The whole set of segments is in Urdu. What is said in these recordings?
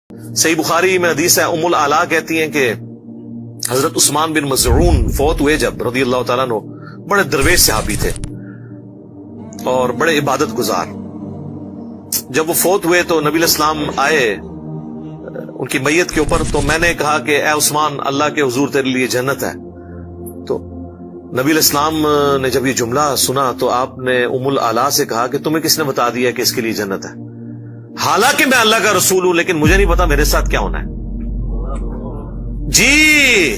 صحیح بخاری میں حدیث ہے، ام العلا کہتی ہیں کہ حضرت عثمان بن مظعون فوت ہوئے جب رضی اللہ تعالیٰ عنہ، بڑے درویش صحابی تھے اور بڑے عبادت گزار. جب وہ فوت ہوئے تو نبی علیہ السلام آئے ان کی میت کے اوپر، تو میں نے کہا کہ اے عثمان، اللہ کے حضور تیرے لیے جنت ہے. تو نبی علیہ السلام نے جب یہ جملہ سنا تو آپ نے ام العلا سے کہا کہ تمہیں کس نے بتا دیا کہ اس کے لیے جنت ہے؟ حالانکہ میں اللہ کا رسول ہوں، لیکن مجھے نہیں پتا میرے ساتھ کیا ہونا ہے. جی،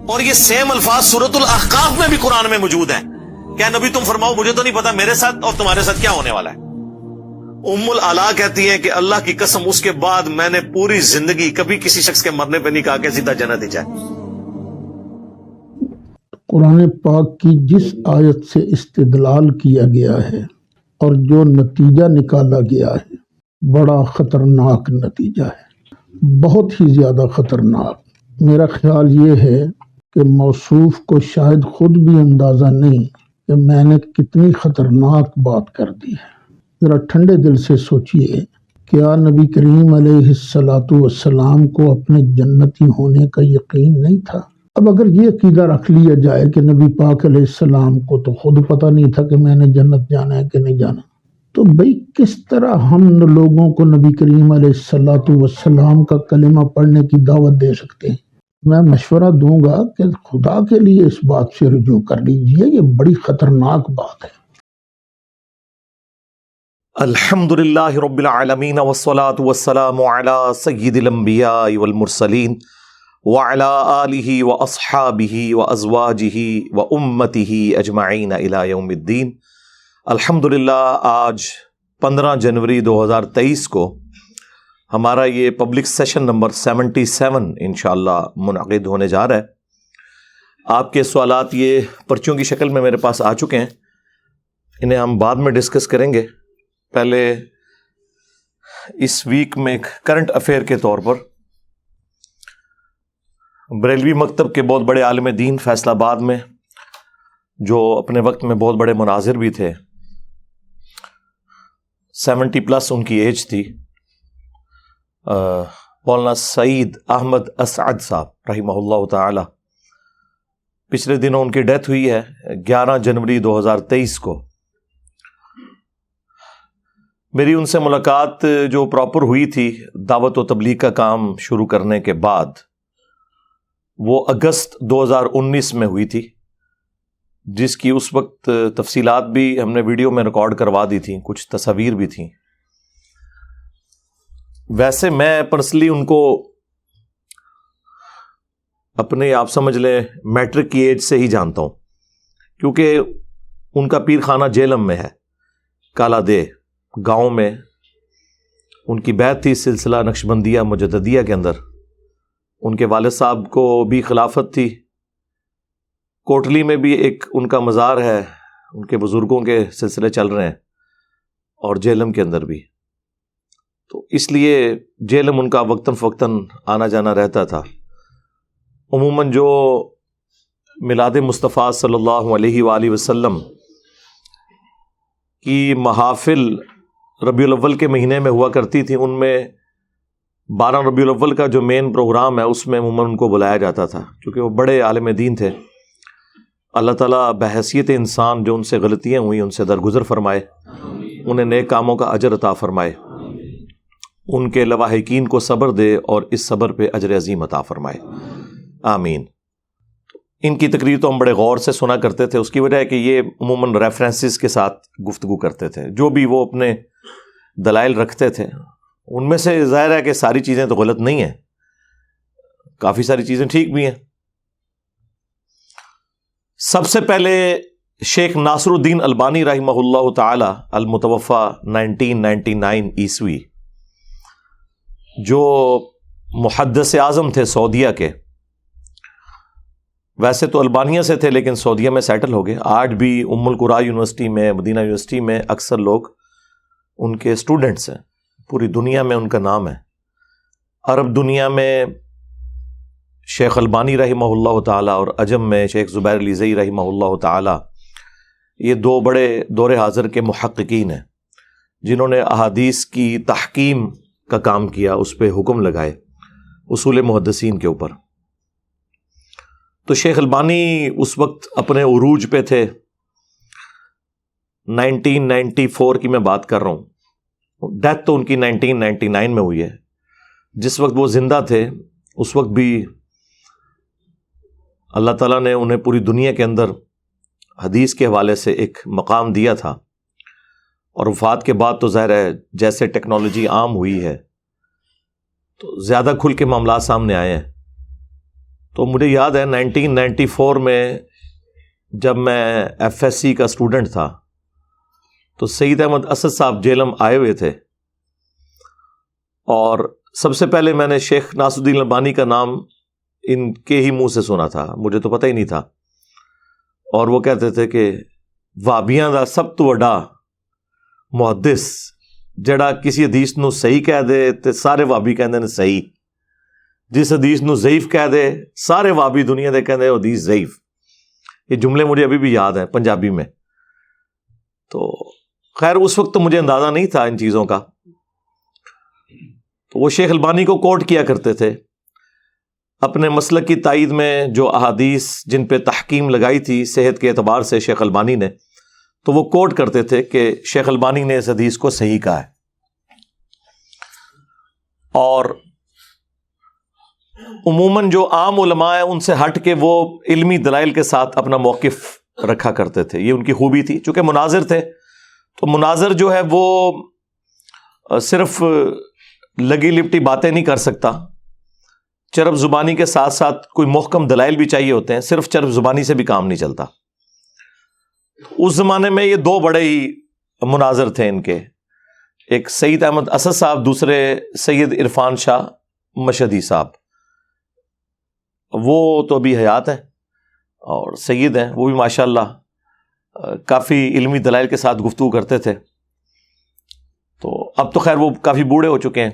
اور یہ سیم الفاظ سورۃ الاحقاف میں بھی قرآن میں موجود ہیں. کیا نبی تم فرماؤ مجھے تو نہیں پتا میرے ساتھ اور تمہارے ساتھ کیا ہونے والا ہے. ام العلا کہتی ہیں کہ اللہ کی قسم اس کے بعد میں نے پوری زندگی کبھی کسی شخص کے مرنے پہ نہیں کہا کہ سیدھا جنت ہی جائے. قرآن پاک کی جس آیت سے استدلال کیا گیا ہے اور جو نتیجہ نکالا گیا ہے، بڑا خطرناک نتیجہ ہے، بہت ہی زیادہ خطرناک. میرا خیال یہ ہے کہ موصوف کو شاید خود بھی اندازہ نہیں کہ میں نے کتنی خطرناک بات کر دی ہے. ذرا ٹھنڈے دل سے سوچئے، کیا نبی کریم علیہ السلام کو اپنے جنتی ہونے کا یقین نہیں تھا؟ اب اگر یہ عقیدہ رکھ لیا جائے کہ نبی پاک علیہ السلام کو تو خود پتہ نہیں تھا کہ میں نے جنت جانا ہے کہ نہیں جانا، تو بھئی کس طرح ہم لوگوں کو نبی کریم علیہ السلام کا کلمہ پڑھنے کی دعوت دے سکتے ہیں؟ میں مشورہ دوں گا کہ خدا کے لیے اس بات سے رجوع کر لیجئے، یہ بڑی خطرناک بات ہے. الحمدللہ رب العالمین والصلاة والسلام علی سید الانبیاء والمرسلین وعلی آلہ واصحابہ وازواجہ وامتہ اجمعین الی یوم الدین. الحمدللہ آج 15 جنوری 2023 کو ہمارا یہ پبلک سیشن نمبر 77 انشاءاللہ منعقد ہونے جا رہا ہے. آپ کے سوالات یہ پرچیوں کی شکل میں میرے پاس آ چکے ہیں، انہیں ہم بعد میں ڈسکس کریں گے. پہلے اس ویک میں ایک کرنٹ افیئر کے طور پر بریلوی مکتب کے بہت بڑے عالم دین فیصل آباد میں، جو اپنے وقت میں بہت بڑے مناظر بھی تھے، 70+ ان کی ایج تھی، مولانا سعید احمد اسعد صاحب رحمہ اللہ تعالی، پچھلے دنوں ان کی ڈیتھ ہوئی ہے 11 جنوری 2023 کو. میری ان سے ملاقات جو پراپر ہوئی تھی دعوت و تبلیغ کا کام شروع کرنے کے بعد، وہ اگست 2019 میں ہوئی تھی، جس کی اس وقت تفصیلات بھی ہم نے ویڈیو میں ریکارڈ کروا دی تھیں، کچھ تصاویر بھی تھیں. ویسے میں پرسنلی ان کو اپنے آپ سمجھ لیں میٹرک کی ایج سے ہی جانتا ہوں، کیونکہ ان کا پیر خانہ جیلم میں ہے، کالا دے گاؤں میں. ان کی بیعت تھی سلسلہ نقشبندیہ مجددیہ کے اندر. ان کے والد صاحب کو بھی خلافت تھی. کوٹلی میں بھی ایک ان کا مزار ہے، ان کے بزرگوں کے سلسلے چل رہے ہیں، اور جیلم کے اندر بھی. تو اس لیے جیلم ان کا وقتاً فوقتاً آنا جانا رہتا تھا. عموماً جو میلاد مصطفیٰ صلی اللہ علیہ وآلہ وسلم کی محافل ربیع الاول کے مہینے میں ہوا کرتی تھی، ان میں 12 ربیع الاول کا جو مین پروگرام ہے اس میں عموماً ان کو بلایا جاتا تھا، کیونکہ وہ بڑے عالم دین تھے. اللہ تعالیٰ بحیثیت انسان جو ان سے غلطیاں ہوئیں ان سے درگزر فرمائے، انہیں نیک کاموں کا اجر عطا فرمائے، ان کے لواحقین کو صبر دے اور اس صبر پہ اجر عظیم عطا فرمائے، آمین. ان کی تقریر تو ہم بڑے غور سے سنا کرتے تھے. اس کی وجہ ہے کہ یہ عموماً ریفرنسز کے ساتھ گفتگو کرتے تھے، جو بھی وہ اپنے دلائل رکھتے تھے ان میں سے ظاہر ہے کہ ساری چیزیں تو غلط نہیں ہیں، کافی ساری چیزیں ٹھیک بھی ہیں. سب سے پہلے شیخ ناصر الدین البانی رحمہ اللہ تعالی المتوفی 1999 عیسوی، جو محدث اعظم تھے سعودیہ کے. ویسے تو البانیہ سے تھے لیکن سعودیہ میں سیٹل ہو گئے. آج بھی ام القرا یونیورسٹی میں، مدینہ یونیورسٹی میں اکثر لوگ ان کے اسٹوڈنٹس ہیں. پوری دنیا میں ان کا نام ہے. عرب دنیا میں شیخ البانی رحمہ اللہ تعالیٰ اور عجم میں شیخ زبیر علیزئی رحمہ اللہ تعالیٰ، یہ دو بڑے دور حاضر کے محققین ہیں جنہوں نے احادیث کی تحکیم کا کام کیا، اس پہ حکم لگائے اصول محدثین کے اوپر. تو شیخ البانی اس وقت اپنے عروج پہ تھے. 1994 کی میں بات کر رہا ہوں. ڈیتھ تو ان کی 1999 میں ہوئی ہے. جس وقت وہ زندہ تھے اس وقت بھی اللہ تعالیٰ نے انہیں پوری دنیا کے اندر حدیث کے حوالے سے ایک مقام دیا تھا، اور وفات کے بعد تو ظاہر ہے جیسے ٹیکنالوجی عام ہوئی ہے تو زیادہ کھل کے معاملات سامنے آئے ہیں. تو مجھے یاد ہے 1994 میں جب میں ایف ایس سی کا اسٹوڈنٹ تھا تو سید احمد اسد صاحب جیلم آئے ہوئے تھے، اور سب سے پہلے میں نے شیخ ناصر الدین البانی کا نام ان کے ہی منہ سے سنا تھا، مجھے تو پتہ ہی نہیں تھا. اور وہ کہتے تھے کہ وہابیاں دا سب تو بڑا محدث جڑا کسی حدیث نو صحیح کہہ دے تے سارے وہابی کہندے نے صحیح، جس حدیث نو ضعیف کہہ دے سارے وہابی دنیا دے کہندے حدیث ضعیف. یہ جملے مجھے ابھی بھی یاد ہیں پنجابی میں. تو خیر اس وقت تو مجھے اندازہ نہیں تھا ان چیزوں کا. تو وہ شیخ البانی کو کوٹ کیا کرتے تھے اپنے مسلک کی تائید میں. جو احادیث جن پہ تحکیم لگائی تھی صحت کے اعتبار سے شیخ البانی نے، تو وہ کوٹ کرتے تھے کہ شیخ البانی نے اس حدیث کو صحیح کہا ہے. اور عموماً جو عام علماء ہیں ان سے ہٹ کے وہ علمی دلائل کے ساتھ اپنا موقف رکھا کرتے تھے. یہ ان کی خوبی تھی. چونکہ مناظر تھے تو مناظر جو ہے وہ صرف لگی لپٹی باتیں نہیں کر سکتا، چرب زبانی کے ساتھ ساتھ کوئی محکم دلائل بھی چاہیے ہوتے ہیں. صرف چرب زبانی سے بھی کام نہیں چلتا. اس زمانے میں یہ دو بڑے ہی مناظر تھے ان کے، ایک سید احمد اسد صاحب، دوسرے سید عرفان شاہ مشہدی صاحب. وہ تو ابھی حیات ہیں اور سید ہیں، وہ بھی ماشاءاللہ کافی علمی دلائل کے ساتھ گفتگو کرتے تھے. تو اب تو خیر وہ کافی بوڑھے ہو چکے ہیں.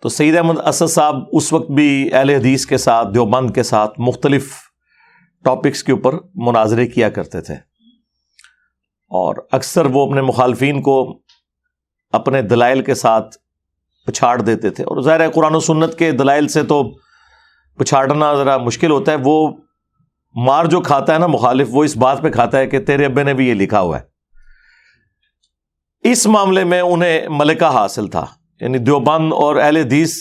تو سید احمد اسد صاحب اس وقت بھی اہل حدیث کے ساتھ، دیوبند کے ساتھ مختلف ٹاپکس کے اوپر مناظرے کیا کرتے تھے، اور اکثر وہ اپنے مخالفین کو اپنے دلائل کے ساتھ پچھاڑ دیتے تھے. اور ظاہر ہے قرآن و سنت کے دلائل سے تو پچھاڑنا ذرا مشکل ہوتا ہے. وہ مار جو کھاتا ہے نا مخالف، وہ اس بات پہ کھاتا ہے کہ تیرے ابے نے بھی یہ لکھا ہوا ہے. اس معاملے میں انہیں ملکہ حاصل تھا، یعنی دیوبند اور اہل حدیث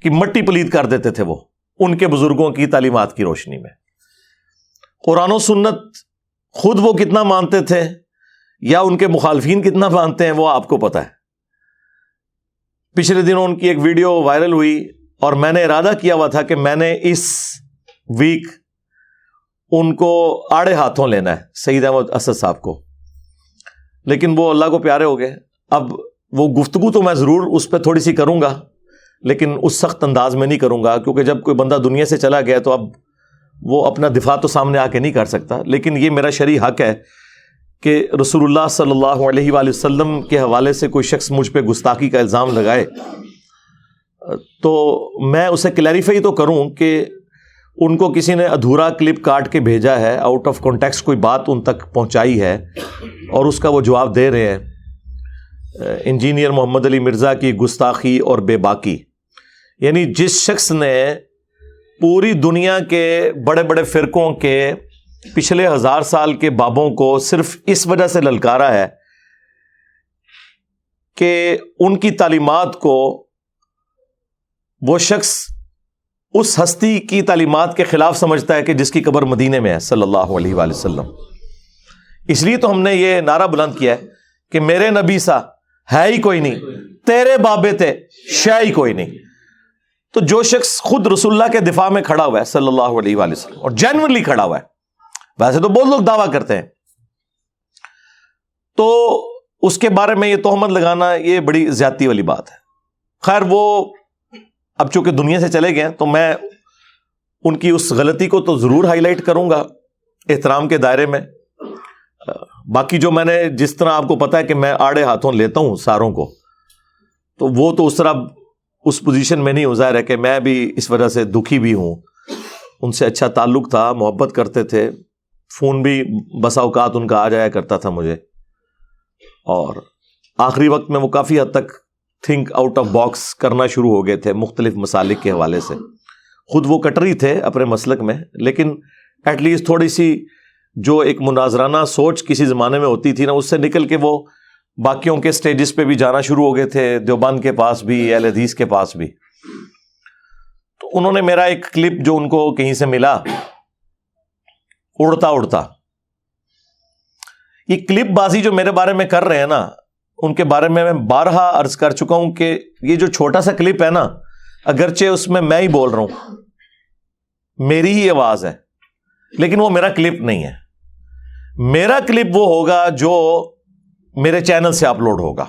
کی مٹی پلید کر دیتے تھے وہ ان کے بزرگوں کی تعلیمات کی روشنی میں. قرآن و سنت خود وہ کتنا مانتے تھے یا ان کے مخالفین کتنا مانتے ہیں وہ آپ کو پتہ ہے. پچھلے دنوں ان کی ایک ویڈیو وائرل ہوئی اور میں نے ارادہ کیا ہوا تھا کہ میں نے اس ویک ان کو آڑے ہاتھوں لینا ہے، سید احمد اسد صاحب کو، لیکن وہ اللہ کو پیارے ہو گئے. اب وہ گفتگو تو میں ضرور اس پہ تھوڑی سی کروں گا، لیکن اس سخت انداز میں نہیں کروں گا، کیونکہ جب کوئی بندہ دنیا سے چلا گیا تو اب وہ اپنا دفاع تو سامنے آ کے نہیں کر سکتا. لیکن یہ میرا شرعی حق ہے کہ رسول اللہ صلی اللہ علیہ وآلہ وسلم کے حوالے سے کوئی شخص مجھ پہ گستاخی کا الزام لگائے تو میں اسے کلیریفائی تو کروں کہ ان کو کسی نے ادھورا کلپ کاٹ کے بھیجا ہے، آؤٹ آف کانٹیکسٹ کوئی بات ان تک پہنچائی ہے اور اس کا وہ جواب دے رہے ہیں. انجینئر محمد علی مرزا کی گستاخی اور بے باکی، یعنی جس شخص نے پوری دنیا کے بڑے بڑے فرقوں کے پچھلے 1000 سال کے بابوں کو صرف اس وجہ سے للکارا ہے کہ ان کی تعلیمات کو وہ شخص اس ہستی کی تعلیمات کے خلاف سمجھتا ہے کہ جس کی قبر مدینے میں ہے صلی اللہ علیہ وآلہ وسلم. اس لیے تو ہم نے یہ نعرہ بلند کیا ہے کہ میرے نبی سا ہے ہی کوئی نہیں، تیرے بابے تھے شے ہی کوئی نہیں. تو جو شخص خود رسول اللہ کے دفاع میں کھڑا ہوا ہے صلی اللہ علیہ وآلہ وسلم اور جینوئنلی کھڑا ہوا ہے، ویسے تو بہت لوگ دعویٰ کرتے ہیں، تو اس کے بارے میں یہ تہمت لگانا یہ بڑی زیادتی والی بات ہے. خیر وہ اب چونکہ دنیا سے چلے گئے تو میں ان کی اس غلطی کو تو ضرور ہائی لائٹ کروں گا احترام کے دائرے میں. باقی جو میں نے جس طرح آپ کو پتا ہے کہ میں آڑے ہاتھوں لیتا ہوں ساروں کو، تو وہ تو اس طرح اس پوزیشن میں نہیں ہو. ظاہر ہے کہ میں بھی اس وجہ سے دکھی بھی ہوں. ان سے اچھا تعلق تھا، محبت کرتے تھے، فون بھی بسا اوقات ان کا آ جایا کرتا تھا مجھے، اور آخری وقت میں وہ کافی حد تک تھنک آؤٹ آف باکس کرنا شروع ہو گئے تھے مختلف مسالک کے حوالے سے. خود وہ کٹری تھے اپنے مسلک میں، لیکن ایٹ لیسٹ تھوڑی سی جو ایک مناظرانہ سوچ کسی زمانے میں ہوتی تھی نا، اس سے نکل کے وہ باقیوں کے سٹیجز پہ بھی جانا شروع ہو گئے تھے، دیوبند کے پاس بھی، اہل حدیث کے پاس بھی. تو انہوں نے میرا ایک کلپ جو ان کو کہیں سے ملا، اڑتا اڑتا، یہ کلپ بازی جو میرے بارے میں کر رہے ہیں نا، ان کے بارے میں بارہا عرض کر چکا ہوں کہ یہ جو چھوٹا سا کلپ ہے نا، اگرچہ اس میں ہی بول رہا ہوں، میری ہی آواز ہے، لیکن وہ میرا کلپ نہیں ہے. میرا کلپ وہ ہوگا جو میرے چینل سے اپلوڈ ہوگا،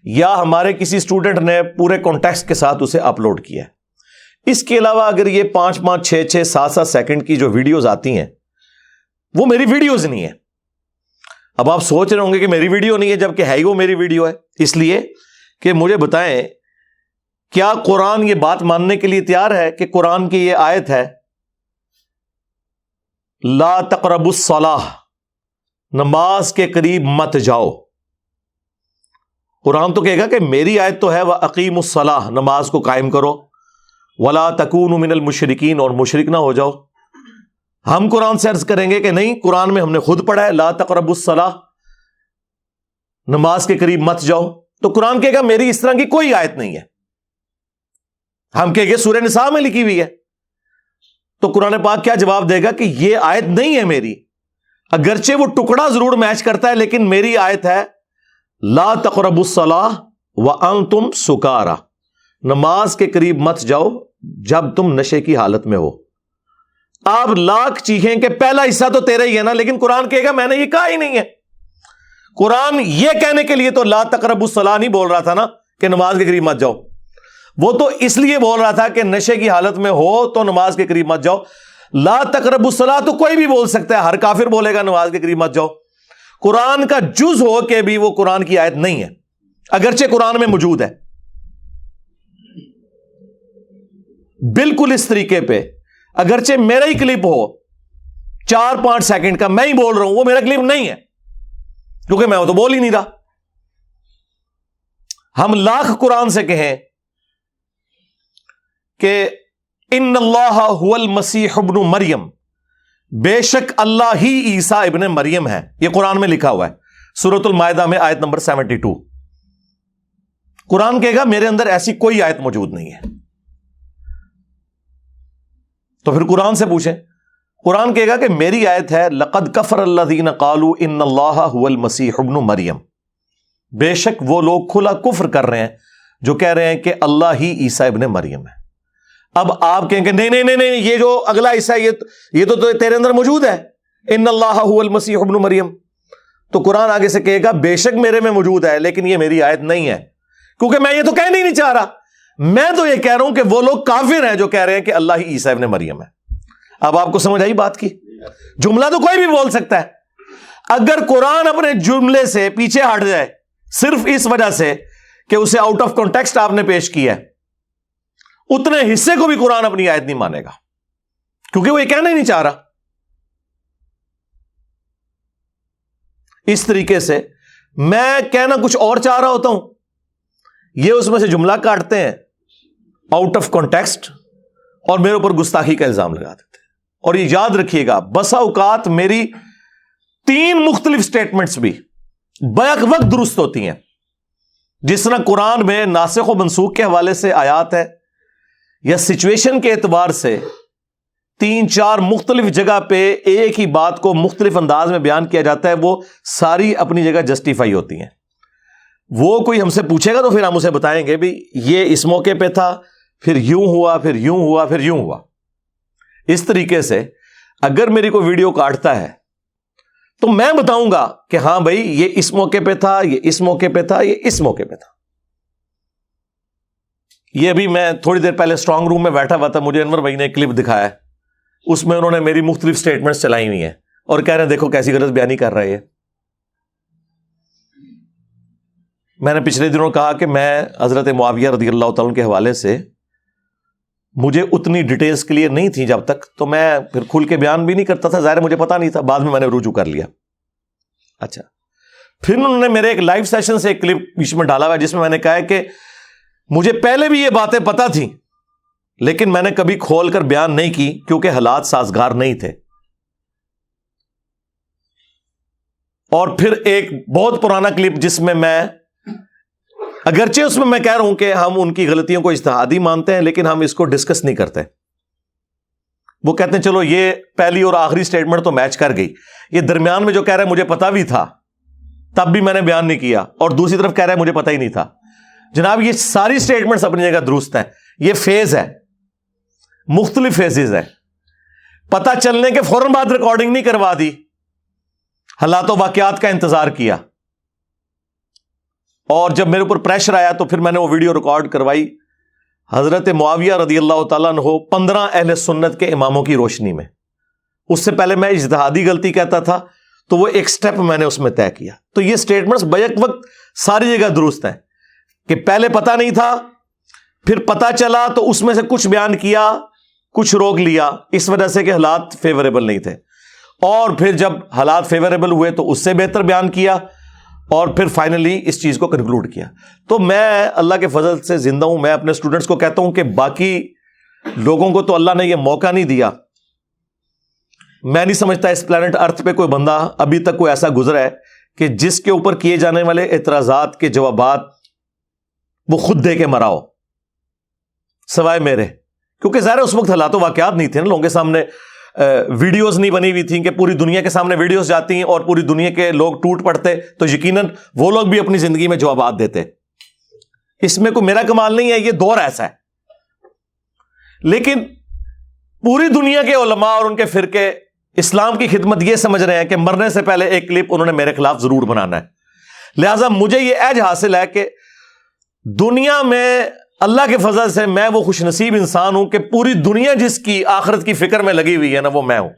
یا ہمارے کسی اسٹوڈنٹ نے پورے کانٹیکسٹ کے ساتھ اسے اپلوڈ کیا ہے. اس کے علاوہ اگر یہ 5-5, 6-6, 7-7 سیکنڈ کی جو ویڈیوز آتی ہیں، وہ میری ویڈیوز نہیں ہے. اب آپ سوچ رہے ہوں گے کہ میری ویڈیو نہیں ہے، جبکہ ہے ہی وہ میری ویڈیو ہے. اس لیے کہ مجھے بتائیں، کیا قرآن یہ بات ماننے کے لیے تیار ہے کہ قرآن کی یہ آیت ہے، لا تقربوا الصلاۃ، نماز کے قریب مت جاؤ؟ قرآن تو کہے گا کہ میری آیت تو ہے وَأَقِیمُوا الصَّلَاةَ، نماز کو قائم کرو، وَلَا تَكُونُوا مِنَ الْمُشْرِكِينَ، اور مشرک نہ ہو جاؤ. ہم قرآن سے عرض کریں گے کہ نہیں، قرآن میں ہم نے خود پڑھا ہے لا تقربوا الصلاۃ، نماز کے قریب مت جاؤ. تو قرآن کہے گا میری اس طرح کی کوئی آیت نہیں ہے. ہم کہیں گے سورہ نساء میں لکھی ہوئی ہے. تو قرآن پاک کیا جواب دے گا کہ یہ آیت نہیں ہے میری، اگرچہ وہ ٹکڑا ضرور میچ کرتا ہے، لیکن میری آیت ہے لا تقربوا الصلاۃ وانتم سکارا، نماز کے قریب مت جاؤ جب تم نشے کی حالت میں ہو. آپ لاکھ چیخیں کہ پہلا حصہ تو تیرا ہی ہے نا، لیکن قرآن کہے گا میں نے یہ کہا ہی نہیں ہے. قرآن یہ کہنے کے لیے تو لا تقربوا الصلاۃ نہیں بول رہا تھا نا کہ نماز کے قریب مت جاؤ، وہ تو اس لیے بول رہا تھا کہ نشے کی حالت میں ہو تو نماز کے قریب مت جاؤ. لا تقربوا الصلاۃ تو کوئی بھی بول سکتا ہے، ہر کافر بولے گا نماز کے قریب مت جاؤ. قرآن کا جز ہو کے بھی وہ قرآن کی آیت نہیں ہے، اگرچہ قرآن میں موجود ہے. بالکل اس طریقے پہ اگرچہ میرا ہی کلپ ہو 4-5 سیکنڈ کا، میں ہی بول رہا ہوں، وہ میرا کلپ نہیں ہے، کیونکہ میں وہ تو بول ہی نہیں رہا. ہم لاکھ قرآن سے کہیں کہ ان اللہ هو المسیح ابن مریم، بے شک اللہ ہی عیسیٰ ابن مریم ہے، یہ قرآن میں لکھا ہوا ہے سورۃ المائدہ میں آیت نمبر 72. قرآن کہے گا میرے اندر ایسی کوئی آیت موجود نہیں ہے. تو پھر قرآن سے پوچھیں، قرآن کہے گا کہ میری آیت ہے لقد کفر الذین قالوا ان اللہ هو المسیح ابن مریم، بے شک وہ لوگ کھلا کفر کر رہے ہیں جو کہہ رہے ہیں کہ اللہ ہی عیسیٰ ابن مریم ہے. اب آپ کہیں کہ نہیں، یہ جو اگلا حصہ یہ تو تیرے اندر موجود ہے، ان اللہ هو المسیح ابن مریم. تو قرآن آگے سے کہے گا بے شک میرے میں موجود ہے، لیکن یہ میری آیت نہیں ہے، کیونکہ میں یہ تو کہنا ہی نہیں چاہ رہا. میں تو یہ کہہ رہا ہوں کہ وہ لوگ کافر ہیں جو کہہ رہے ہیں کہ اللہ ہی عیسیٰ ابن مریم ہے. اب آپ کو سمجھ آئی بات کی؟ جملہ تو کوئی بھی بول سکتا ہے. اگر قرآن اپنے جملے سے پیچھے ہٹ جائے صرف اس وجہ سے کہ اسے آؤٹ آف کانٹیکسٹ آپ نے پیش کیا ہے، اتنے حصے کو بھی قرآن اپنی آیت نہیں مانے گا، کیونکہ وہ یہ کہنا ہی نہیں چاہ رہا. اس طریقے سے میں کہنا کچھ اور چاہ رہا ہوتا ہوں، یہ اس میں سے جملہ کاٹتے ہیں آؤٹ آف کانٹیکسٹ اور میرے اوپر گستاخی کا الزام لگا دیتے ہیں. اور یہ یاد رکھیے گا، بسا اوقات میری 3 مختلف سٹیٹمنٹس بھی بیک وقت درست ہوتی ہیں. جس طرح قرآن میں ناسخ و منسوخ کے حوالے سے آیات ہے، یا سچویشن کے اعتبار سے 3-4 مختلف جگہ پہ ایک ہی بات کو مختلف انداز میں بیان کیا جاتا ہے، وہ ساری اپنی جگہ جسٹیفائی ہوتی ہیں. وہ کوئی ہم سے پوچھے گا تو پھر ہم اسے بتائیں گے بھی یہ اس موقع پہ تھا، پھر یوں ہوا، پھر یوں ہوا، پھر یوں ہوا. اس طریقے سے اگر میری کوئی ویڈیو کاٹتا ہے تو میں بتاؤں گا کہ ہاں بھائی یہ اس موقع پہ تھا، یہ اس موقع پہ تھا، یہ اس موقع پہ تھا. یہ ابھی میں تھوڑی دیر پہلے اسٹرانگ روم میں بیٹھا ہوا تھا، مجھے انور بھائی نے ایک کلپ دکھایا ہے، اس میں انہوں نے میری مختلف سٹیٹمنٹس چلائی ہوئی ہیں اور کہہ رہے ہیں دیکھو کیسی غلط بیانی کر رہے ہیں. میں نے پچھلے دنوں کہا کہ میں حضرت معاویہ رضی اللہ تعالیٰ عنہ کے حوالے سے مجھے اتنی ڈیٹیلز کلیئر نہیں تھی جب تک، تو میں پھر کھل کے بیان بھی نہیں کرتا تھا، ظاہر مجھے پتا نہیں تھا، بعد میں نے رجوع کر لیا. اچھا، پھر انہوں نے میرے ایک لائیو سیشن سے ایک کلپ بیچ میں ڈالا ہوا ہے جس میں نے کہا ہے کہ مجھے پہلے بھی یہ باتیں پتہ تھیں لیکن میں نے کبھی کھول کر بیان نہیں کی کیونکہ حالات سازگار نہیں تھے. اور پھر ایک بہت پرانا کلپ جس میں اگرچہ اس میں کہہ رہا ہوں کہ ہم ان کی غلطیوں کو اجتہادی مانتے ہیں لیکن ہم اس کو ڈسکس نہیں کرتے. وہ کہتے ہیں چلو یہ پہلی اور آخری سٹیٹمنٹ تو میچ کر گئی, یہ درمیان میں جو کہہ رہا ہے مجھے پتا بھی تھا تب بھی میں نے بیان نہیں کیا, اور دوسری طرف کہہ رہا ہے مجھے پتا ہی نہیں تھا. جناب یہ ساری سٹیٹمنٹس اپنی جگہ درست ہیں, یہ فیز ہے, مختلف فیزز ہیں. پتا چلنے کے فوراً بعد ریکارڈنگ نہیں کروا دی, حالات و واقعات کا انتظار کیا, اور جب میرے اوپر پریشر آیا تو پھر میں نے وہ ویڈیو ریکارڈ کروائی حضرت معاویہ رضی اللہ تعالیٰ عنہ 15 اہل سنت کے اماموں کی روشنی میں. اس سے پہلے میں اجتہادی غلطی کہتا تھا تو وہ ایک سٹیپ میں نے اس میں طے کیا. تو یہ سٹیٹمنٹس بیک وقت ساری جگہ درست ہیں کہ پہلے پتا نہیں تھا, پھر پتا چلا تو اس میں سے کچھ بیان کیا, کچھ روک لیا اس وجہ سے کہ حالات فیوریبل نہیں تھے, اور پھر جب حالات فیوریبل ہوئے تو اس سے بہتر بیان کیا, اور پھر فائنلی اس چیز کو کنکلوڈ کیا. تو میں اللہ کے فضل سے زندہ ہوں. میں اپنے اسٹوڈنٹس کو کہتا ہوں کہ باقی لوگوں کو تو اللہ نے یہ موقع نہیں دیا. میں نہیں سمجھتا اس پلانٹ ارتھ پہ کوئی بندہ ابھی تک کوئی ایسا گزرا ہے کہ جس کے اوپر کیے جانے والے اعتراضات کے جوابات وہ خود دے کے مرا ہو سوائے میرے. کیونکہ ظاہر اس وقت حالات و واقعات نہیں تھے نا, لوگوں کے سامنے ویڈیوز نہیں بنی ہوئی تھیں کہ پوری دنیا کے سامنے ویڈیوز جاتی ہیں اور پوری دنیا کے لوگ ٹوٹ پڑتے تو یقیناً وہ لوگ بھی اپنی زندگی میں جوابات دیتے. اس میں کوئی میرا کمال نہیں ہے, یہ دور ایسا ہے. لیکن پوری دنیا کے علماء اور ان کے فرقے اسلام کی خدمت یہ سمجھ رہے ہیں کہ مرنے سے پہلے ایک کلپ انہوں نے میرے خلاف ضرور بنانا ہے. لہٰذا مجھے یہ ایج حاصل ہے کہ دنیا میں اللہ کے فضل سے میں وہ خوش نصیب انسان ہوں کہ پوری دنیا جس کی آخرت کی فکر میں لگی ہوئی ہے نا وہ میں ہوں.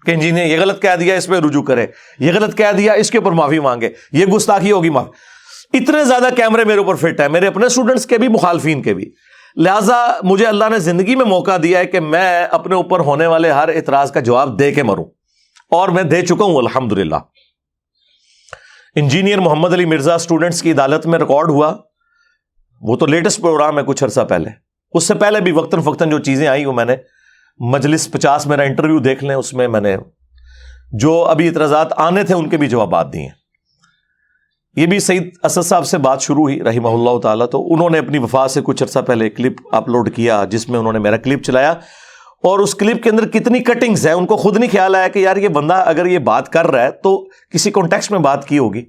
کہ جی نے یہ غلط کہہ دیا اس پہ رجوع کرے, یہ غلط کہہ دیا اس کے اوپر معافی مانگے, یہ گستاخی ہوگی معافی. اتنے زیادہ کیمرے میرے اوپر فٹ ہے, میرے اپنے اسٹوڈنٹس کے بھی مخالفین کے بھی. لہٰذا مجھے اللہ نے زندگی میں موقع دیا ہے کہ میں اپنے اوپر ہونے والے ہر اعتراض کا جواب دے کے مروں, اور میں دے چکا ہوں الحمدللہ. انجینئر محمد علی مرزا اسٹوڈنٹس کی عدالت میں ریکارڈ ہوا, وہ تو لیٹسٹ پروگرام ہے کچھ عرصہ پہلے. اس سے پہلے بھی وقتاً فوقتاً جو چیزیں آئی وہ میں نے مجلس 50 میرا انٹرویو دیکھ لیں, اس میں نے جو ابھی اعتراضات آنے تھے ان کے بھی جوابات دیے. یہ بھی سعید اسد صاحب سے بات شروع ہوئی رحمہ اللہ تعالیٰ, تو انہوں نے اپنی وفات سے کچھ عرصہ پہلے کلپ اپلوڈ کیا جس میں انہوں نے میرا کلپ چلایا, اور اس کلپ کے اندر کتنی کٹنگز ہیں ان کو خود نہیں خیال آیا کہ یار یہ بندہ اگر یہ بات کر رہا ہے تو کسی کانٹیکسٹ میں بات کی ہوگی.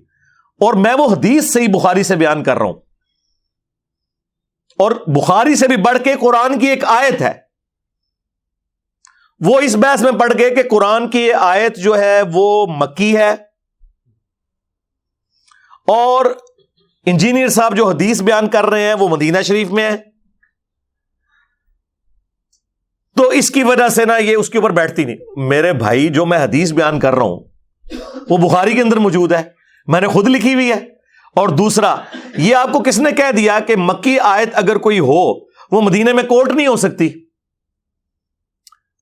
اور میں وہ حدیث صحیح بخاری سے بیان کر رہا ہوں, اور بخاری سے بھی بڑھ کے قرآن کی ایک آیت ہے. وہ اس بحث میں پڑھ گئے کہ قرآن کی یہ آیت جو ہے وہ مکی ہے, اور انجینئر صاحب جو حدیث بیان کر رہے ہیں وہ مدینہ شریف میں ہے. تو اس کی وجہ سے نا یہ اس کے اوپر بیٹھتی نہیں. میرے بھائی جو میں حدیث بیان کر رہا ہوں وہ بخاری کے اندر موجود ہے, میں نے خود لکھی ہوئی ہے. اور دوسرا یہ آپ کو کس نے کہہ دیا کہ مکی آیت اگر کوئی ہو وہ مدینے میں کوٹ نہیں ہو سکتی؟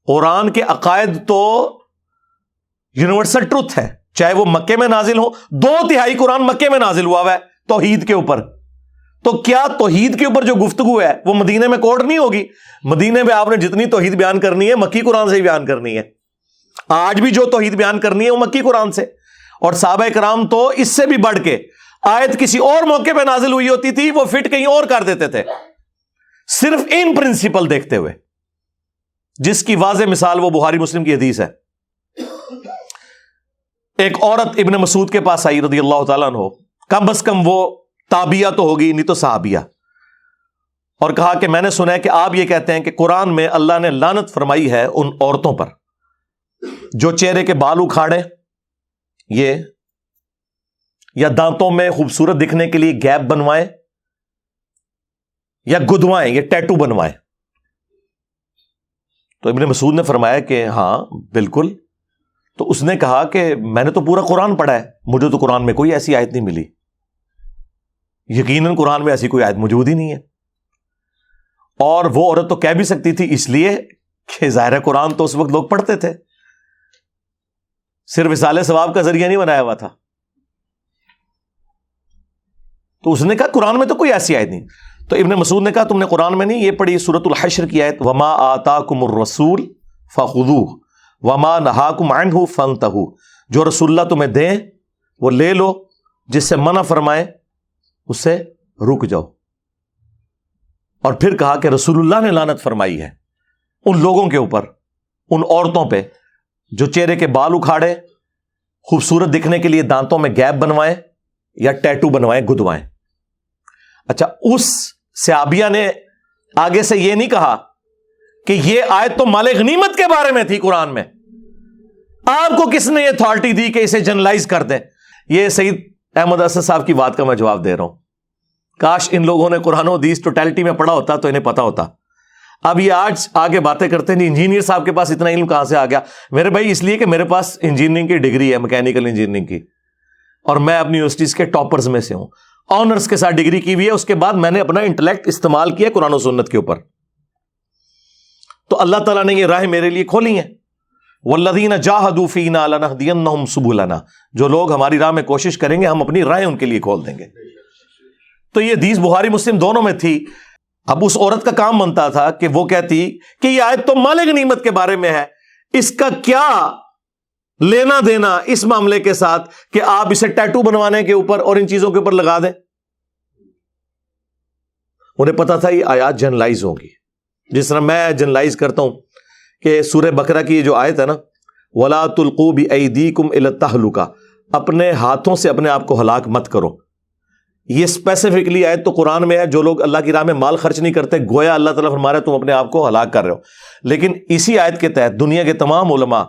قرآن کے عقائد تو یونیورسل ٹروتھ ہے, چاہے وہ مکے میں نازل ہو. 2/3 قرآن مکے میں نازل ہوا ہے توحید کے اوپر. تو کیا توحید کے اوپر جو گفتگو ہے وہ مدینے میں کوٹ نہیں ہوگی؟ مدینے میں آپ نے جتنی توحید بیان کرنی ہے مکی قرآن سے ہی بیان کرنی ہے. آج بھی جو توحید بیان کرنی ہے وہ مکی قرآن سے. اور صحابہ کرام تو اس سے بھی بڑھ کے آیت کسی اور موقع پہ نازل ہوئی ہوتی تھی وہ فٹ کہیں اور کر دیتے تھے, صرف ان پرنسپل دیکھتے ہوئے, جس کی واضح مثال وہ بخاری مسلم کی حدیث ہے. ایک عورت ابن مسعود کے پاس آئی رضی اللہ تعالیٰ عنہ, کم از کم وہ تابعیہ تو ہوگی نہیں تو صحابیہ, اور کہا کہ میں نے سنا ہے کہ آپ یہ کہتے ہیں کہ قرآن میں اللہ نے لعنت فرمائی ہے ان عورتوں پر جو چہرے کے بال اکھاڑے, یہ یا دانتوں میں خوبصورت دکھنے کے لیے گیپ بنوائیں, یا گدوائیں, یہ ٹیٹو بنوائیں. تو ابن مسعود نے فرمایا کہ ہاں بالکل. تو اس نے کہا کہ میں نے تو پورا قرآن پڑھا ہے, مجھے تو قرآن میں کوئی ایسی آیت نہیں ملی. یقیناً قرآن میں ایسی کوئی آیت موجود ہی نہیں ہے. اور وہ عورت تو کہہ بھی سکتی تھی اس لیے کہ ظاہر قرآن تو اس وقت لوگ پڑھتے تھے, صرف اصالہ ثواب کا ذریعہ نہیں بنایا ہوا تھا. تو اس نے کہا قرآن میں تو کوئی ایسی آیت نہیں. تو ابن مسعود نے کہا تم نے قرآن میں نہیں یہ پڑھی سورۃ الحشر کی آیت وما آتاکم الرسول فخذوہ وما نہاکم عنہ فانتہوا، جو رسول اللہ تمہیں دیں وہ لے لو، جس سے منع فرمائے اس سے رک جاؤ. اور پھر کہا کہ رسول اللہ نے لعنت فرمائی ہے ان لوگوں کے اوپر، ان عورتوں پہ جو چہرے کے بال اکھاڑے، خوبصورت دکھنے کے لیے دانتوں میں گیپ بنوائیں یا ٹیٹو بنوائیں، گدوائیں. اچھا اس صحابیہ نے آگے سے یہ نہیں کہا کہ یہ آیت تو مال غنیمت کے بارے میں تھی قرآن میں، آپ کو کس نے یہ اتھارٹی دی کہ اسے جنرلائز کر دیں؟ یہ سعید احمد اسد صاحب کی بات کا میں جواب دے رہا ہوں. کاش ان لوگوں نے قرآن و حدیث ٹوٹیلٹی میں پڑھا ہوتا تو انہیں پتا ہوتا. اب یہ آج آگے باتیں کرتے ہیں انجینئر صاحب کے پاس اتنا علم کہاں سے آ گیا؟ میرے بھائی اس لیے کہ میرے پاس انجینئرنگ کی ڈگری ہے، میکینیکل انجینئرنگ کی، اور میں اپنی یونیورسٹیز کے ٹاپرز میں سے ہوں، آنرز کے ساتھ ڈگری کی ہوئی ہے. اس کے بعد میں نے اپنا انٹلیکٹ استعمال کیا قرآن و سنت کے اوپر. تو اللہ تعالیٰ نے یہ راہیں میرے لیے کھولی ہیں. والذین جاہدوا فینا لنہدینہم سبلنا، جو لوگ ہماری راہ میں کوشش کریں گے ہم اپنی راہیں ان کے لیے کھول دیں گے. تو یہ حدیث بخاری مسلم دونوں میں تھی. اب اس عورت کا کام بنتا تھا کہ وہ کہتی کہ یہ آیت تو مال غنیمت کے بارے میں ہے، اس کا کیا لینا دینا اس معاملے کے ساتھ کہ آپ اسے ٹیٹو بنوانے کے اوپر اور ان چیزوں کے اوپر لگا دیں. انہیں پتا تھا یہ آیات جنرلائز ہوگی، جس طرح میں جنرلائز کرتا ہوں کہ سورہ بقرہ کی جو آیت ہے نا وَلَا تُلْقُوا بِأَيْدِيكُمْ إِلَى التَّهْلُكَةِ، اپنے ہاتھوں سے اپنے آپ کو ہلاک مت کرو. یہ اسپیسیفکلی آیت تو قرآن میں ہے، جو لوگ اللہ کی راہ میں مال خرچ نہیں کرتے گویا اللہ تعالیٰ فرما رہا ہے تم اپنے آپ کو ہلاک کر رہے ہو. لیکن اسی آیت کے تحت دنیا کے تمام علماء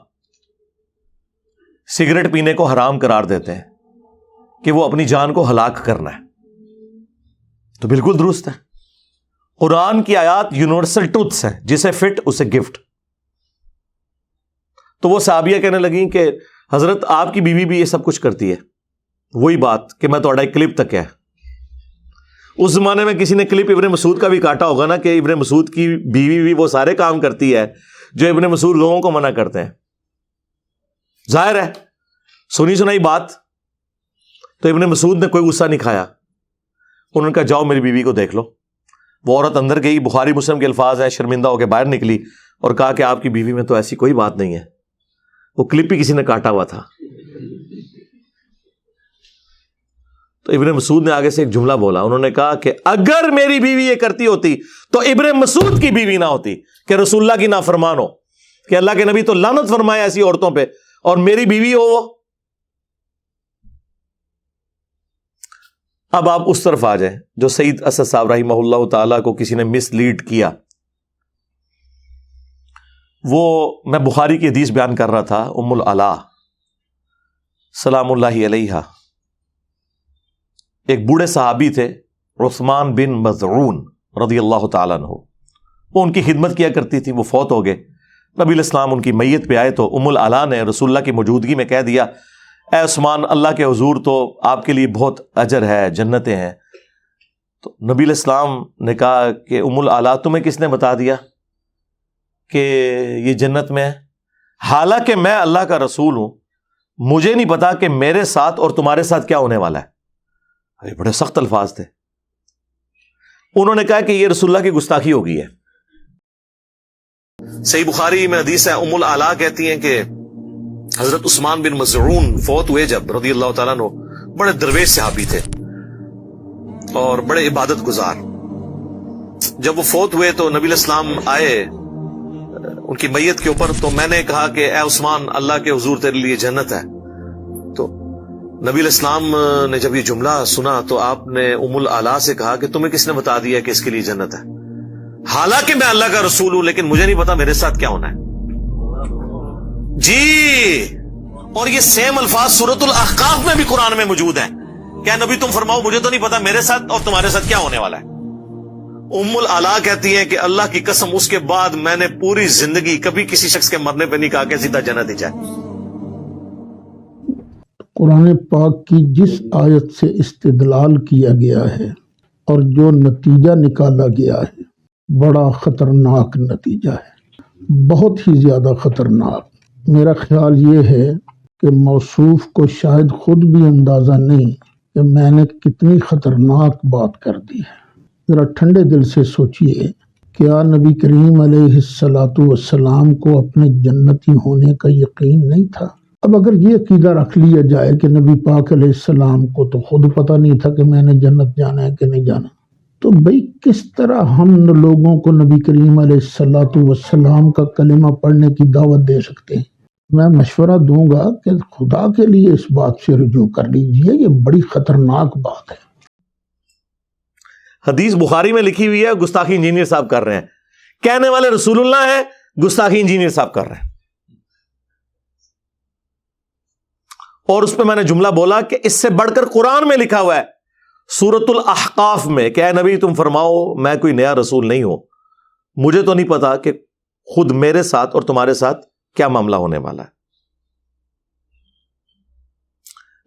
سگریٹ پینے کو حرام قرار دیتے ہیں کہ وہ اپنی جان کو ہلاک کرنا ہے. تو بالکل درست ہے. قرآن کی آیات یونیورسل ٹروتھس ہیں، جسے فٹ اسے گفٹ. تو وہ صحابیہ کہنے لگیں کہ حضرت آپ کی بیوی بھی یہ سب کچھ کرتی ہے. وہی بات کہ میں تھوڑا ایک کلپ تک ہے. اس زمانے میں کسی نے کلپ ابن مسعود کا بھی کاٹا ہوگا نا کہ ابن مسعود کی بیوی بھی وہ سارے کام کرتی ہے جو ابن مسعود لوگوں کو منع کرتے ہیں. ظاہر ہے سنی سنائی بات. تو ابن مسعود نے کوئی غصہ نہیں کھایا. انہوں نے کہا جاؤ میری بیوی کو دیکھ لو. وہ عورت اندر گئی، بخاری مسلم کے الفاظ ہیں، شرمندہ ہو کے باہر نکلی اور کہا کہ آپ کی بیوی میں تو ایسی کوئی بات نہیں ہے. وہ کلپ بھی کسی نے کاٹا ہوا تھا. تو ابن مسعود نے آگے سے ایک جملہ بولا. انہوں نے کہا کہ اگر میری بیوی یہ کرتی ہوتی تو ابن مسعود کی بیوی نہ ہوتی کہ رسول اللہ کی نافرمان ہو، کہ اللہ کے نبی تو لعنت فرمائے ایسی عورتوں پہ، اور میری بیوی ہو وہ. اب آپ اس طرف آ جائیں جو سعید اسد صاحب رحمہ اللہ تعالیٰ کو کسی نے مس لیڈ کیا. وہ میں بخاری کی حدیث بیان کر رہا تھا. ام العلا سلام اللہ علیہا ایک بوڑھے صحابی تھے، عثمان بن مظعون رضی اللہ تعالیٰ عنہ. وہ ان کی خدمت کیا کرتی تھی. وہ فوت ہو گئے. نبی علیہ السلام ان کی میت پہ آئے تو ام العلا نے رسول اللہ کی موجودگی میں کہہ دیا اے عثمان، اللہ کے حضور تو آپ کے لیے بہت اجر ہے، جنتیں ہیں. تو نبی علیہ السلام نے کہا کہ ام العلا تمہیں کس نے بتا دیا کہ یہ جنت میں ہے؟ حالانکہ میں اللہ کا رسول ہوں، مجھے نہیں پتا کہ میرے ساتھ اور تمہارے ساتھ کیا ہونے والا ہے. یہ بڑے سخت الفاظ تھے. انہوں نے کہا کہ یہ رسول اللہ کی گستاخی ہو گئی ہے. صحیح بخاری میں حدیث ہے، ام العلا کہتی ہیں کہ حضرت عثمان بن مظعون فوت ہوئے جب رضی اللہ تعالیٰ عنہ، بڑے درویش صحابی تھے اور بڑے عبادت گزار. جب وہ فوت ہوئے تو نبی علیہ السلام آئے ان کی میت کے اوپر. تو میں نے کہا کہ اے عثمان، اللہ کے حضور تیرے لیے جنت ہے. تو نبی علیہ السلام نے جب یہ جملہ سنا تو آپ نے ام العلا سے کہا کہ تمہیں کس نے بتا دیا کہ اس کے لیے جنت ہے؟ حالانکہ میں اللہ کا رسول ہوں لیکن مجھے نہیں پتا میرے ساتھ کیا ہونا ہے. جی، اور یہ سیم الفاظ سورۃ الاحقاف میں بھی قرآن میں موجود ہیں. کیا نبی تم فرماؤ مجھے تو نہیں پتا میرے ساتھ اور تمہارے ساتھ کیا ہونے والا ہے. ام العلا کہتی ہیں کہ اللہ کی قسم اس کے بعد میں نے پوری زندگی کبھی کسی شخص کے مرنے پہ نہیں کہا کہ سیدھا جنت ہی جائے. قرآن پاک کی جس آیت سے استدلال کیا گیا ہے اور جو نتیجہ نکالا گیا ہے بڑا خطرناک نتیجہ ہے، بہت ہی زیادہ خطرناک. میرا خیال یہ ہے کہ موصوف کو شاید خود بھی اندازہ نہیں کہ میں نے کتنی خطرناک بات کر دی ہے۔ ذرا ٹھنڈے دل سے سوچئے، کیا نبی کریم علیہ الصلوۃ والسلام کو اپنے جنتی ہونے کا یقین نہیں تھا؟ اب اگر یہ عقیدہ رکھ لیا جائے کہ نبی پاک علیہ السلام کو تو خود پتہ نہیں تھا کہ میں نے جنت جانا ہے کہ نہیں جانا، تو بھئی کس طرح ہم لوگوں کو نبی کریم علیہ الصلوۃ والسلام کا کلمہ پڑھنے کی دعوت دے سکتے ہیں؟ میں مشورہ دوں گا کہ خدا کے لیے اس بات سے رجوع کر لیجئے، یہ بڑی خطرناک بات ہے۔ حدیث بخاری میں لکھی ہوئی ہے، گستاخی انجینئر صاحب کر رہے ہیں، کہنے والے رسول اللہ ہیں، گستاخی انجینئر صاحب کر رہے ہیں۔ اور اس پہ میں نے جملہ بولا کہ اس سے بڑھ کر قرآن میں لکھا ہوا ہے سورۃ الاحقاف میں کہ اے نبی تم فرماؤ میں کوئی نیا رسول نہیں ہوں، مجھے تو نہیں پتا کہ خود میرے ساتھ اور تمہارے ساتھ کیا معاملہ ہونے والا ہے۔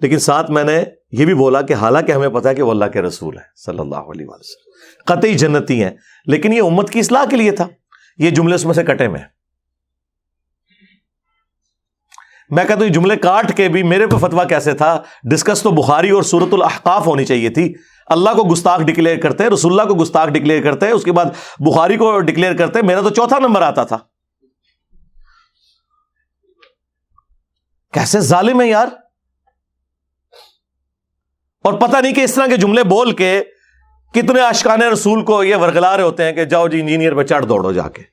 لیکن ساتھ میں نے یہ بھی بولا کہ حالانکہ ہمیں پتا ہے کہ وہ اللہ کے رسول ہیں صلی اللہ علیہ وسلم، قطعی جنتی ہیں، لیکن یہ امت کی اصلاح کے لیے تھا۔ یہ جملے اس میں سے کٹے میں، میں کہتا ہوں یہ جملے کاٹ کے بھی میرے پہ فتویٰ کیسے تھا؟ ڈسکس تو بخاری اور سورۃ الاحقاف ہونی چاہیے تھی۔ اللہ کو گستاخ ڈکلیئر کرتے ہیں، رسول اللہ کو گستاخ ڈکلیئر کرتے ہیں، اس کے بعد بخاری کو ڈکلیئر کرتے ہیں، میرا تو چوتھا نمبر آتا تھا۔ کیسے ظالم ہے یار! اور پتہ نہیں کہ اس طرح کے جملے بول کے کتنے عاشقان رسول کو یہ ورگلا رہے ہوتے ہیں کہ جاؤ جی انجینئر پہ چڑھ دوڑو جا کے،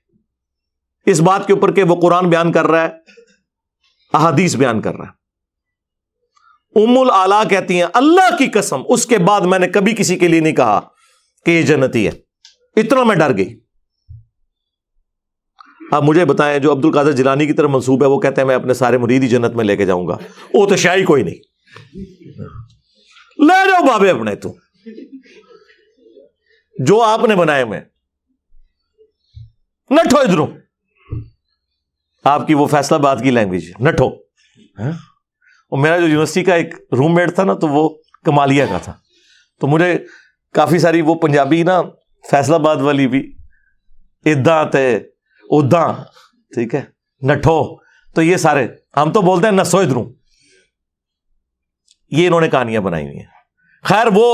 اس بات کے اوپر کہ وہ قرآن بیان کر رہا ہے، احادیث بیان کر رہا ہے۔ ام العلا کہتی ہیں اللہ کی قسم اس کے بعد میں نے کبھی کسی کے لیے نہیں کہا کہ یہ جنتی ہے، اتنا میں ڈر گئی۔ اب مجھے بتائیں جو عبد القادر جیلانی کی طرف منسوب ہے وہ کہتے ہیں میں اپنے سارے مرید ہی جنت میں لے کے جاؤں گا، وہ تو شاہی کوئی نہیں، لے جاؤ بابے اپنے، تو جو آپ نے بنائے میں نٹھو ادھروں، آپ کی وہ فیصلہ آباد کی لینگویج نٹھو۔ اور میرا جو یونیورسٹی کا ایک روم میٹ تھا نا تو وہ کمالیہ کا تھا، تو مجھے کافی ساری وہ پنجابی نا فیصلہ آباد والی بھی اداں تے اداں، ٹھیک ہے، نٹھو، تو یہ سارے ہم تو بولتے ہیں نسو ادھروں، یہ انہوں نے کہانیاں بنائی ہوئی ہیں۔ خیر وہ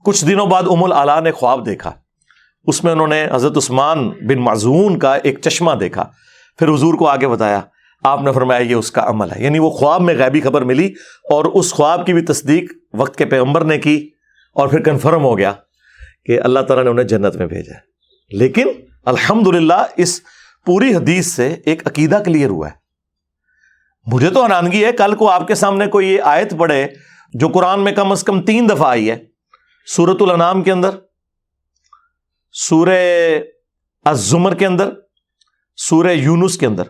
کچھ دنوں بعد ام العلا نے خواب دیکھا، اس میں انہوں نے حضرت عثمان بن معزون کا ایک چشمہ دیکھا، پھر حضور کو آگے بتایا، آپ نے فرمایا یہ اس کا عمل ہے، یعنی وہ خواب میں غیبی خبر ملی اور اس خواب کی بھی تصدیق وقت کے پیغمبر نے کی، اور پھر کنفرم ہو گیا کہ اللہ تعالیٰ نے انہیں جنت میں بھیجا ہے۔ لیکن الحمدللہ اس پوری حدیث سے ایک عقیدہ کلیئر ہوا ہے۔ مجھے تو حیرانگی ہے، کل کو آپ کے سامنے کوئی یہ آیت پڑھے جو قرآن میں کم از کم 3 دفعہ آئی ہے، سورۃ الانعام کے اندر، سورہ الزمر کے اندر، سورہ یونس کے اندر،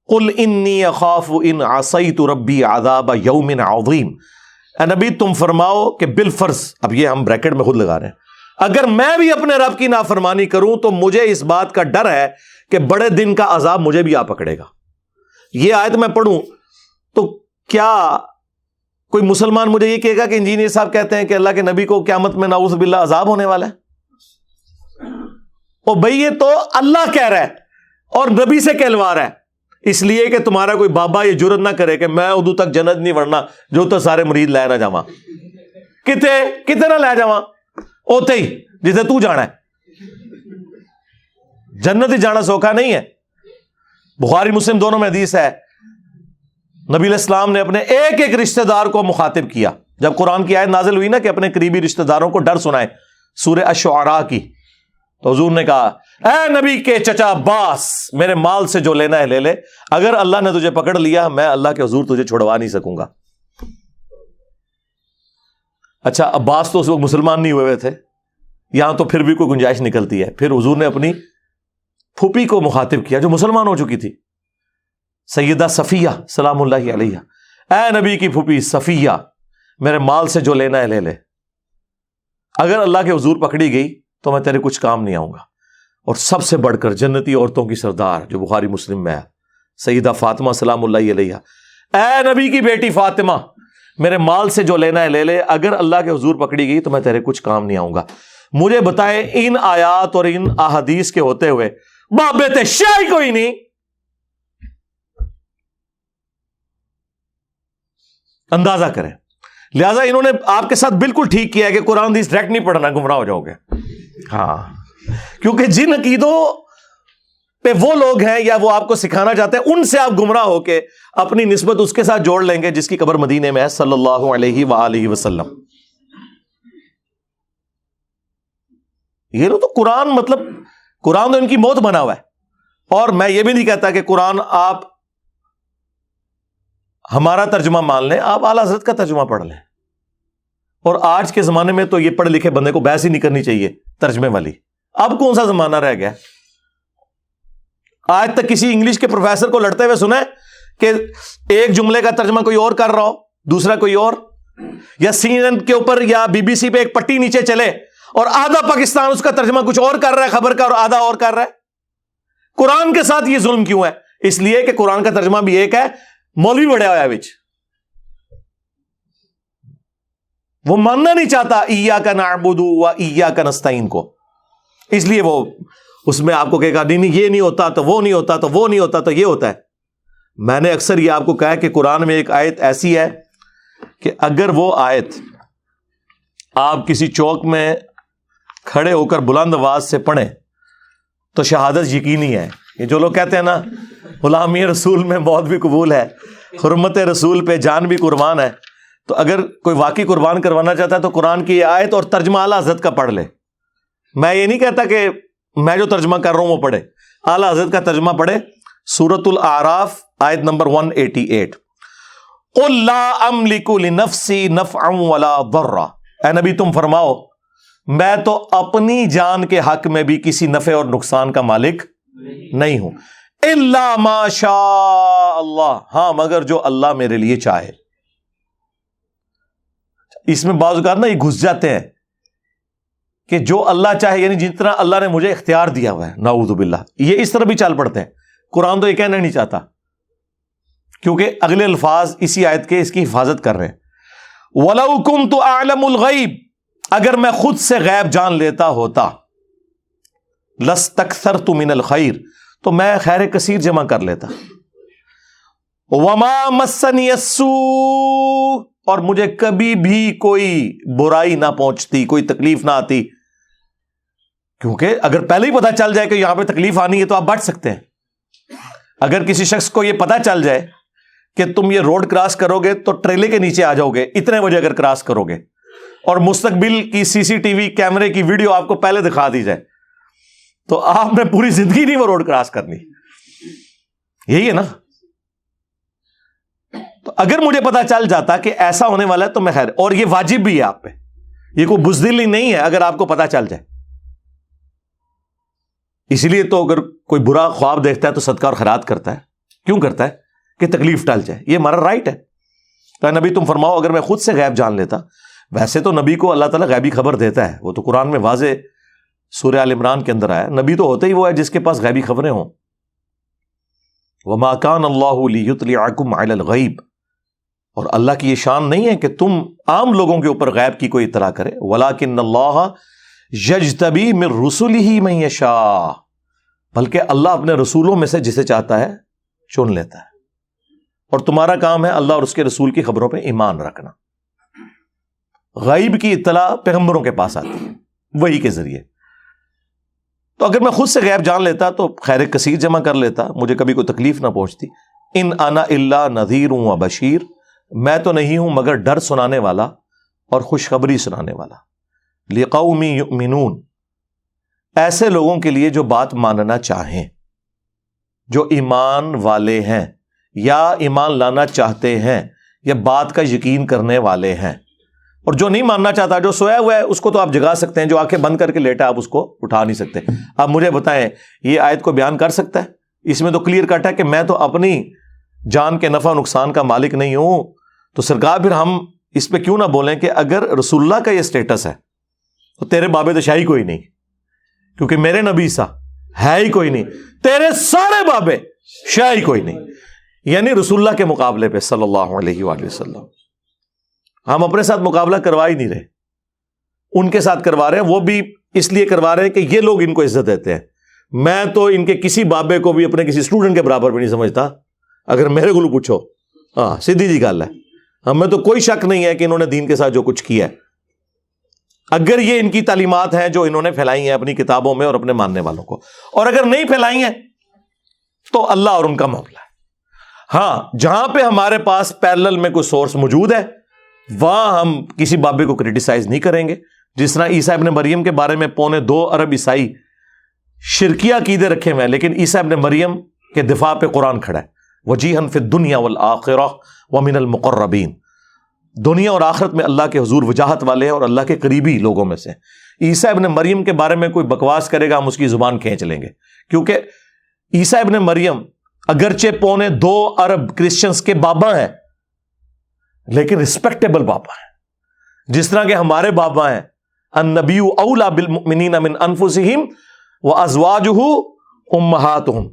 قل انی اخاف ان عصیت ربی عذاب یوم عظیم، اے نبی تم فرماؤ کہ بالفرض، اب یہ ہم بریکٹ میں خود لگا رہے ہیں، اگر میں بھی اپنے رب کی نافرمانی کروں تو مجھے اس بات کا ڈر ہے کہ بڑے دن کا عذاب مجھے بھی آ پکڑے گا۔ یہ آیت میں پڑھوں تو کیا کوئی مسلمان مجھے یہ کہے گا کہ انجینئر صاحب کہتے ہیں کہ اللہ کے نبی کو قیامت میں نعوذ باللہ عذاب ہونے والا ہے؟ اور بھئی یہ تو اللہ کہہ رہا ہے اور نبی سے کہلوا رہا ہے، اس لیے کہ تمہارا کوئی بابا یہ جرت نہ کرے کہ میں ادو تک جنت نہیں ورنا جو تو سارے مرید لے نہ جاواں، کتے نہ لے جاواں اوتے ہی جسے تو جانا ہے، جنت ہی جانا سوکھا نہیں ہے۔ بخاری مسلم دونوں میں حدیث ہے، نبی علیہ السلام نے اپنے ایک ایک رشتہ دار کو مخاطب کیا، جب قرآن کی آیت نازل ہوئی نا کہ اپنے قریبی رشتہ داروں کو ڈر سنائے، سورہ الشعراء کی، تو حضور نے کہا اے نبی کے چچا عباس میرے مال سے جو لینا ہے لے لے، اگر اللہ نے تجھے پکڑ لیا میں اللہ کے حضور تجھے چھڑوا نہیں سکوں گا۔ اچھا عباس تو اس وقت مسلمان نہیں ہوئے تھے، یہاں تو پھر بھی کوئی گنجائش نکلتی ہے، پھر حضور نے اپنی پھوپھی کو مخاطب کیا جو مسلمان ہو چکی تھی، سیدہ صفیہ سلام اللہ علیہ، اے نبی کی پھوپھی صفیہ میرے مال سے جو لینا ہے لے لے، اگر اللہ کے حضور پکڑی گئی تو میں تیرے کچھ کام نہیں آؤں گا۔ اور سب سے بڑھ کر جنتی عورتوں کی سردار جو بخاری مسلم میں ہے، سیدہ فاطمہ سلام اللہ علیہ، اے نبی کی بیٹی فاطمہ میرے مال سے جو لینا ہے لے لے، اگر اللہ کے حضور پکڑی گئی تو میں تیرے کچھ کام نہیں آؤں گا۔ مجھے بتائیں ان آیات اور ان احادیث کے ہوتے ہوئے بابے تے شاہی کوئی نہیں، اندازہ کریں۔ لہذا انہوں نے آپ کے ساتھ بالکل ٹھیک کیا ہے کہ قرآن حدیث ڈائریکٹ نہیں پڑھنا، گمراہ ہو جاؤ گے. ہاں، کیونکہ جن عقیدوں پہ وہ لوگ ہیں یا وہ آپ کو سکھانا چاہتے ہیں، ان سے آپ گمراہ ہو کے اپنی نسبت اس کے ساتھ جوڑ لیں گے جس کی قبر مدینے میں ہے صلی اللہ علیہ وآلہ وسلم. یہ لو تو قرآن، مطلب قرآن تو ان کی موت بنا ہوا ہے. اور میں یہ بھی نہیں کہتا کہ قرآن آپ ہمارا ترجمہ مان لیں، آپ اعلیٰ حضرت کا ترجمہ پڑھ لیں. اور آج کے زمانے میں تو یہ پڑھے لکھے بندے کو بحث ہی نہیں کرنی چاہیے ترجمے والی. اب کون سا زمانہ رہ گیا؟ آج تک کسی انگلش کے پروفیسر کو لڑتے ہوئے سنا ہے کہ ایک جملے کا ترجمہ کوئی اور کر رہا ہو، دوسرا کوئی اور، یا CNN کے اوپر یا BBC پہ ایک پٹی نیچے چلے اور آدھا پاکستان اس کا ترجمہ کچھ اور کر رہا ہے خبر کا اور آدھا اور کر رہا ہے؟ قرآن کے ساتھ یہ ظلم کیوں ہے؟ اس لیے کہ قرآن کا ترجمہ بھی ایک ہے، مولوی بڑھا ہوا ہے وچ، وہ ماننا نہیں چاہتا ایاک نعبد و ایاک نستعین کو، اس لیے وہ اس میں آپ کو کہے گا نہیں یہ نہیں ہوتا تو وہ نہیں ہوتا تو وہ نہیں ہوتا تو یہ ہوتا ہے. میں نے اکثر یہ آپ کو کہا کہ قرآن میں ایک آیت ایسی ہے کہ اگر وہ آیت آپ کسی چوک میں کھڑے ہو کر بلند آواز سے پڑھیں تو شہادت یقینی ہے. یہ جو لوگ کہتے ہیں نا غلامی رسول میں موت بھی قبول ہے، حرمت رسول پہ جان بھی قربان ہے، تو اگر کوئی واقعی قربان کروانا چاہتا ہے تو قرآن کی یہ آیت اور ترجمہ اعلیٰ حضرت کا پڑھ لے. میں یہ نہیں کہتا کہ میں جو ترجمہ کر رہا ہوں وہ پڑھے، اعلیٰ حضرت کا ترجمہ پڑھے. سورۃ الاعراف آیت نمبر 188، قل لا املک لنفسی نفعا ولا ضرا، اے نبی تم فرماؤ میں تو اپنی جان کے حق میں بھی کسی نفع اور نقصان کا مالک نہیں ہوں، الا ما شاء اللہ، ہاں مگر جو اللہ میرے لیے چاہے. اس میں بعض اوقات نا یہ گھس جاتے ہیں کہ جو اللہ چاہے، یعنی جتنا اللہ نے مجھے اختیار دیا ہوا ہے، نعوذ باللہ، یہ اس طرح بھی چال پڑتے ہیں. قرآن تو یہ کہنا نہیں چاہتا، کیونکہ اگلے الفاظ اسی آیت کے اس کی حفاظت کر رہے ہیں. وَلَوْ كُنْتُ أَعْلَمُ الْغَيْبِ، اگر میں خود سے غیب جان لیتا ہوتا، لَاسْتَكْثَرْتُ مِنَ الْخَيْرِ، تو میں خیر کثیر جمع کر لیتا. وَمَا مَسَّنِيَ السُّوءُ، اور مجھے کبھی بھی کوئی برائی نہ پہنچتی، کوئی تکلیف نہ آتی. کیونکہ اگر پہلے ہی پتہ چل جائے کہ یہاں پہ تکلیف آنی ہے تو آپ بچ سکتے ہیں. اگر کسی شخص کو یہ پتہ چل جائے کہ تم یہ روڈ کراس کرو گے تو ٹریلے کے نیچے آ جاؤ گے اتنے بجے اگر کراس کرو گے، اور مستقبل کی CCTV کیمرے کی ویڈیو آپ کو پہلے دکھا دی جائے، تو آپ نے پوری زندگی نہیں وہ روڈ کراس کرنی. یہی ہے نا. تو اگر مجھے پتا چل جاتا کہ ایسا ہونے والا ہے تو میں خیر، اور یہ واجب بھی ہے آپ پہ، یہ کوئی بزدلی نہیں ہے اگر آپ کو پتا چل جائے. اس لیے تو اگر کوئی برا خواب دیکھتا ہے تو صدقہ اور خیرات کرتا ہے. کیوں کرتا ہے؟ کہ تکلیف ٹل جائے، یہ ہمارا رائٹ ہے. تو نبی تم فرماؤ اگر میں خود سے غیب جان لیتا. ویسے تو نبی کو اللہ تعالیٰ غیبی خبر دیتا ہے، وہ تو قرآن میں واضح سورہ آل عمران کے اندر آیا. نبی تو ہوتا ہی وہ ہے جس کے پاس غیبی خبریں ہوں. وما کان اللہ لیطلعکم علی الغیب، اور اللہ کی یہ شان نہیں ہے کہ تم عام لوگوں کے اوپر غیب کی کوئی اطلاع کرے. ولکن اللہ یجتبی من رسلہ من یشاء، بلکہ اللہ اپنے رسولوں میں سے جسے چاہتا ہے چن لیتا ہے. اور تمہارا کام ہے اللہ اور اس کے رسول کی خبروں پہ ایمان رکھنا. غیب کی اطلاع پیغمبروں کے پاس آتی ہے وحی کے ذریعے. تو اگر میں خود سے غیب جان لیتا تو خیر کثیر جمع کر لیتا، مجھے کبھی کوئی تکلیف نہ پہنچتی. ان انا الا نذیر و بشیر، میں تو نہیں ہوں مگر ڈر سنانے والا اور خوشخبری سنانے والا. لقوم یؤمنون، ایسے لوگوں کے لیے جو بات ماننا چاہیں، جو ایمان والے ہیں یا ایمان لانا چاہتے ہیں یا بات کا یقین کرنے والے ہیں. اور جو نہیں ماننا چاہتا، جو سویا ہوا ہے، اس کو تو آپ جگا سکتے ہیں. جو آنکھیں بند کر کے لیٹا آپ اس کو اٹھا نہیں سکتے. آپ مجھے بتائیں یہ آیت کو بیان کر سکتا ہے؟ اس میں تو کلیئر کٹ ہے کہ میں تو اپنی جان کے نفع نقصان کا مالک نہیں ہوں. تو سرکار پھر ہم اس پہ کیوں نہ بولیں کہ اگر رسول اللہ کا یہ سٹیٹس ہے تو تیرے بابے تو شاہی کوئی نہیں، کیونکہ میرے نبی سا ہے ہی کوئی نہیں. تیرے سارے بابے شاہی کوئی نہیں، یعنی رسول اللہ کے مقابلے پہ صلی اللہ علیہ وآلہ وسلم. ہم اپنے ساتھ مقابلہ کروا ہی نہیں رہے، ان کے ساتھ کروا رہے ہیں. وہ بھی اس لیے کروا رہے ہیں کہ یہ لوگ ان کو عزت دیتے ہیں. میں تو ان کے کسی بابے کو بھی اپنے کسی اسٹوڈنٹ کے برابر بھی نہیں سمجھتا. اگر میرے کو پوچھو، ہاں سیدھی جی گل ہے. ہمیں تو کوئی شک نہیں ہے کہ انہوں نے دین کے ساتھ جو کچھ کیا ہے، اگر یہ ان کی تعلیمات ہیں جو انہوں نے پھیلائی ہیں اپنی کتابوں میں اور اپنے ماننے والوں کو، اور اگر نہیں پھیلائی ہیں تو اللہ اور ان کا معاملہ ہے۔ ہاں جہاں پہ ہمارے پاس پیرلل میں کوئی سورس موجود ہے وہاں ہم کسی بابے کو کرٹیسائز نہیں کریں گے، جس طرح عیسیٰ ابن مریم کے بارے میں 2.25 ارب عیسائی شرکیہ عقیدے رکھے ہوئے ہیں، لیکن عیسیٰ ابن مریم کے دفاع پہ قرآن کھڑا ہے، وجیہاً فی الدنیا والآخرہ ومن المقربین، دنیا اور آخرت میں اللہ کے حضور وجاہت والے ہیں اور اللہ کے قریبی لوگوں میں سے۔ عیسیٰ ابن مریم کے بارے میں کوئی بکواس کرے گا ہم اس کی زبان کھینچ لیں گے، کیونکہ عیسیٰ ابن مریم اگرچہ 2.25 ارب کرسچنز کے بابا ہیں لیکن رسپیکٹیبل بابا ہیں، جس طرح کہ ہمارے بابا ہیں النبی اولی بالمؤمنین من انفسہم وازواجہ امہاتہم،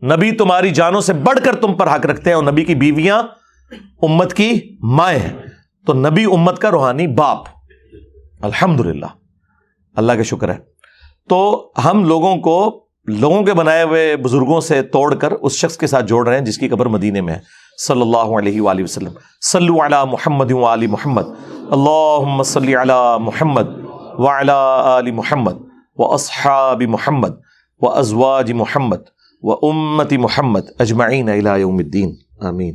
نبی تمہاری جانوں سے بڑھ کر تم پر حق رکھتے ہیں، اور نبی کی بیویاں امت کی مائیں ہیں، تو نبی امت کا روحانی باپ، الحمدللہ، اللہ کا شکر ہے۔ تو ہم لوگوں کے بنائے ہوئے بزرگوں سے توڑ کر اس شخص کے ساتھ جوڑ رہے ہیں جس کی قبر مدینے میں ہے، صلی اللہ علیہ وآلہ وسلم۔ صلو علی محمد وآل محمد، اللہم صلی علی محمد وعلی آل محمد واصحاب محمد وازواج محمد وامت محمد اجمعین الی یوم الدین، آمین۔